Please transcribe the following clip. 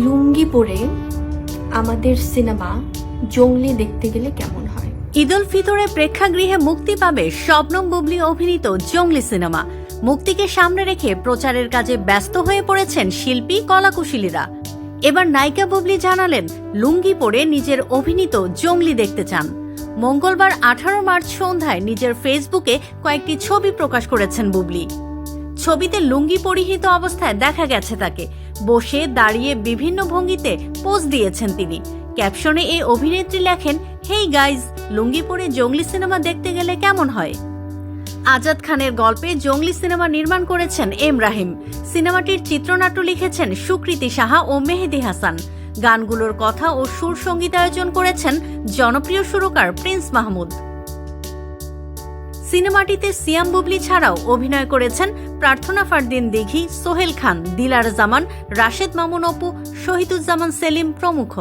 লুঙ্গি পরে আমাদের সিনেমা জঙ্গলি দেখতে গেলে কেমন হয়। ঈদ উল ফিতরে প্রেক্ষাগৃহে মুক্তি পাবে শবনম বুবলি অভিনীত জঙ্গলি সিনেমা। মুক্তিকে সামনে রেখে প্রচারের কাজে ব্যস্ত হয়ে পড়েছেন শিল্পী কলাকুশলীরা। এবার নায়িকা বুবলি জানালেন লুঙ্গি পরে নিজের অভিনীত জঙ্গলি দেখতে চান। মঙ্গলবার 18 মার্চ সন্ধ্যায় নিজের ফেসবুকে কয়েকটি ছবি প্রকাশ করেছেন বুবলি। ছবিতে লুঙ্গি পরিহিত অবস্থায় দেখা গেছে তাকে। বসে দাঁড়িয়ে বিভিন্ন ভঙ্গিতে পোজ দিয়েছেন তিনি। ক্যাপশনে এই অভিনেত্রী লেখেন, হেই গাইজ, লুঙ্গি পরে জঙ্গলি সিনেমা দেখতে গেলে কেমন হয়। আজাদ খানের গল্পে জঙ্গলি সিনেমা নির্মাণ করেছেন এম রাহিম। সিনেমাটির চিত্রনাট্য লিখেছেন সুকৃতি সাহা ও মেহেদি হাসান। গানগুলোর কথা ও সুর সঙ্গীতায়োজন করেছেন জনপ্রিয় সুরকার প্রিন্স মাহমুদ। সিনেমাটিতে সিয়াম বুবলি ছাড়াও অভিনয় করেছেন প্রার্থনা ফারদিন দিঘি, সোহেল খান, দিলার জামান, রাশেদ মামুন অপু, শহীদুজ্জামান সেলিম প্রমুখ।